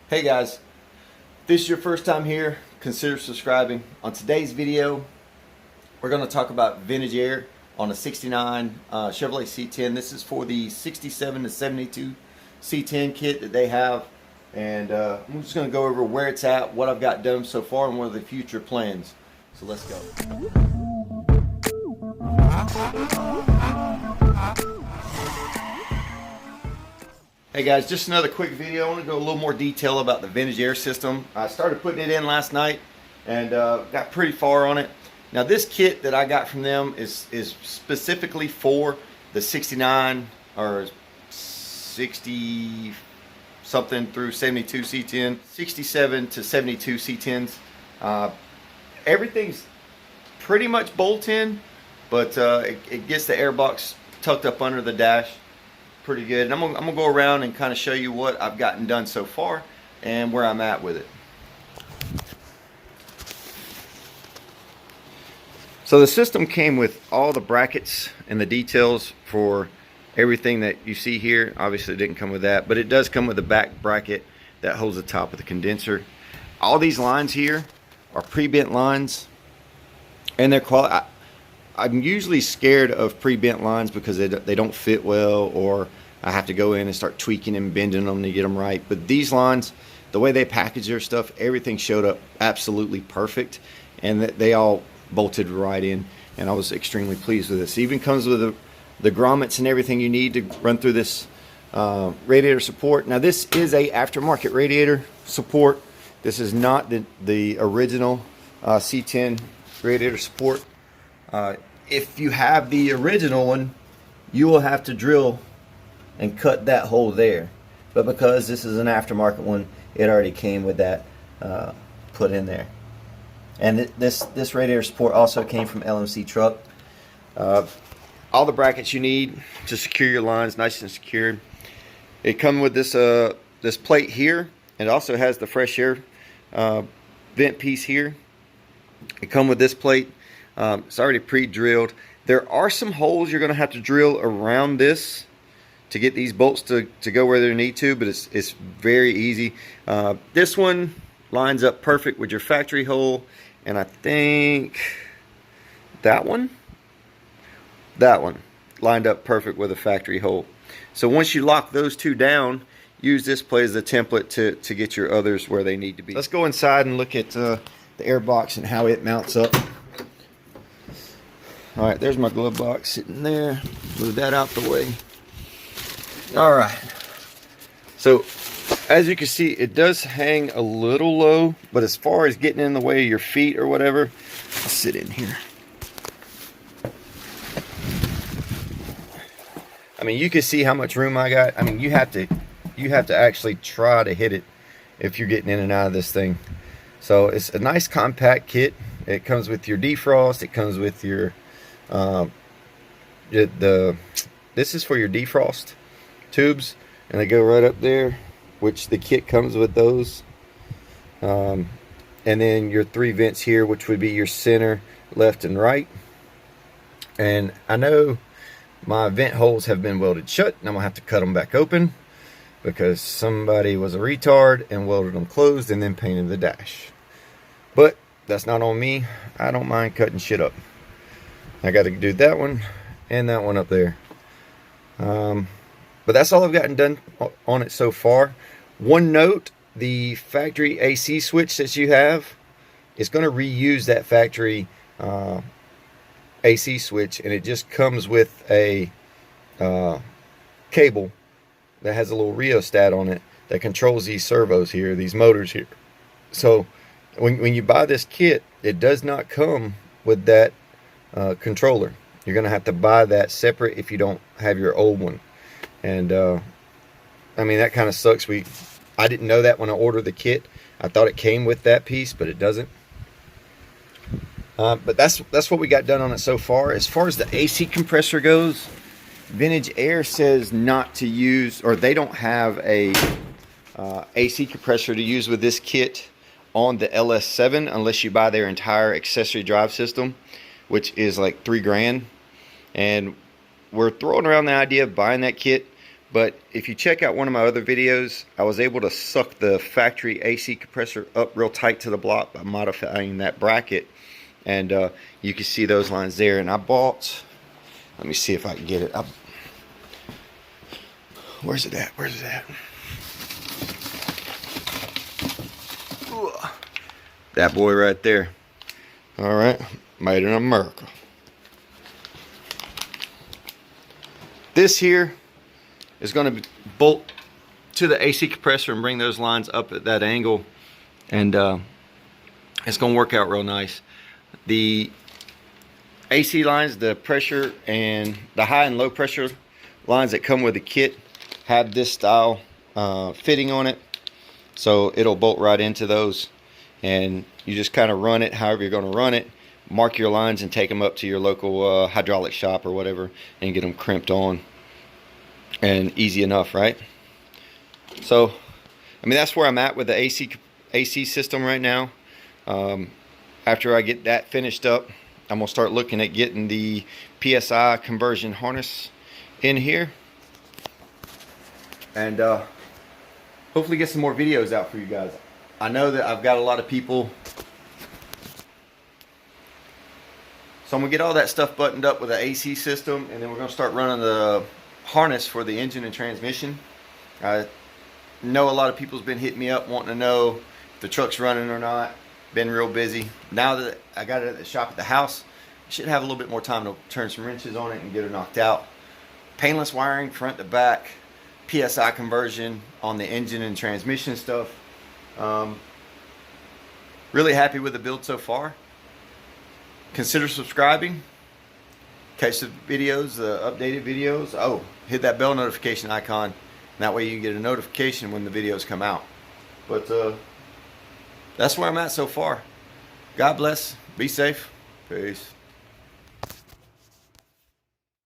Hey guys, if this is your first time here, consider subscribing. On today's video, we're going to talk about vintage air on a 69 Chevrolet C10. This is for the 67 to 72 C10 kit that they have. And I'm just going to go over where it's at, what I've got done so far, and what are the future plans. So let's go. Hey guys, just another quick video. I want to go a little more detail about the vintage air system. I started putting it in last night and got pretty far on it. Now this kit that I got from them is specifically for the 69 or 60 something through 72 C10, 67 to 72 C10s. Everything's pretty much bolt in, but it gets the air box tucked up under the dash pretty good. And I'm gonna go around and kind of show you what I've gotten done so far and where I'm at with it. So the system came with all the brackets and the details for everything that you see here. Obviously it didn't come with that, but it does come with a back bracket that holds the top of the condenser. All these lines here are pre-bent lines, and they're quality. I'm usually scared of pre-bent lines because they don't fit well, or I have to go in and start tweaking and bending them to get them right. But these lines, the way they package their stuff, everything showed up absolutely perfect, and they all bolted right in, and I was extremely pleased with this. It even comes with the grommets and everything you need to run through this radiator support. Now this is a aftermarket radiator support. This is not the original C10 radiator support. If you have the original one, you will have to drill and cut that hole there. But because this is an aftermarket one, it already came with that put in there. And this radiator support also came from LMC truck. All the brackets you need to secure your lines, nice and secured. It comes with this plate here. It also has the fresh air vent piece here. It comes with this plate. It's already pre-drilled. There are some holes you're going to have to drill around this to get these bolts to go where they need to, but it's very easy. This one lines up perfect with your factory hole, and I think that one lined up perfect with a factory hole. So once you lock those two down, use this plate as a template to get your others where they need to be. Let's go inside and look at the air box and how it mounts up. Alright, there's my glove box sitting there. Move that out the way. Alright. So, as you can see, it does hang a little low, but as far as getting in the way of your feet or whatever, I'll sit in here. I mean, you can see how much room I got. I mean, you have to actually try to hit it if you're getting in and out of this thing. So, it's a nice compact kit. It comes with your defrost. It comes with your this is for your defrost tubes, and they go right up there, which the kit comes with those, and then your 3 vents here, which would be your center, left, and right. And I know my vent holes have been welded shut, and I'm gonna have to cut them back open because somebody was a retard and welded them closed and then painted the dash. But that's not on me. I don't mind cutting shit up. I got to do that one and that one up there. But that's all I've gotten done on it so far. One note, the factory AC switch that you have is going to reuse that factory AC switch, and it just comes with a cable that has a little rheostat on it that controls these servos here, these motors here. So when you buy this kit, it does not come with that controller. You're gonna have to buy that separate if you don't have your old one. And I mean, that kind of sucks. I didn't know that when I ordered the kit. I thought it came with that piece, but it doesn't. But that's what we got done on it so far. As far as the AC compressor goes, Vintage Air says not to use, or they don't have a AC compressor to use with this kit on the LS7 unless you buy their entire accessory drive system, which is like $3 grand. And we're throwing around the idea of buying that kit, But if you check out one of my other videos, I was able to suck the factory AC compressor up real tight to the block by modifying that bracket. And you can see those lines there. And I bought, let me see if I can get it. Where's it at? Where's it at? Ooh, that boy right there. All right, made in America. This here is going to bolt to the AC compressor and bring those lines up at that angle, and it's going to work out real nice. The AC lines, the pressure and the high and low pressure lines that come with the kit have this style fitting on it, so it'll bolt right into those, and you just kind of run it however you're going to run it, mark your lines and take them up to your local hydraulic shop or whatever and get them crimped on. And easy enough, right? So I mean, that's where I'm at with the AC system right now. After I get that finished up, I'm gonna start looking at getting the PSI conversion harness in here, and hopefully get some more videos out for you guys. I know that I've got a lot of people, so I'm gonna get all that stuff buttoned up with the AC system, and then we're gonna start running the harness for the engine and transmission. I know a lot of people's been hitting me up wanting to know if the truck's running or not. Been real busy. Now that I got it at the shop at the house, I should have a little bit more time to turn some wrenches on it and get it knocked out. Painless wiring front to back, PSI conversion on the engine and transmission stuff. Really happy with the build so far. Consider subscribing. Catch the videos, the updated videos. Oh, hit that bell notification icon. And that way you can get a notification when the videos come out. But that's where I'm at so far. God bless. Be safe. Peace.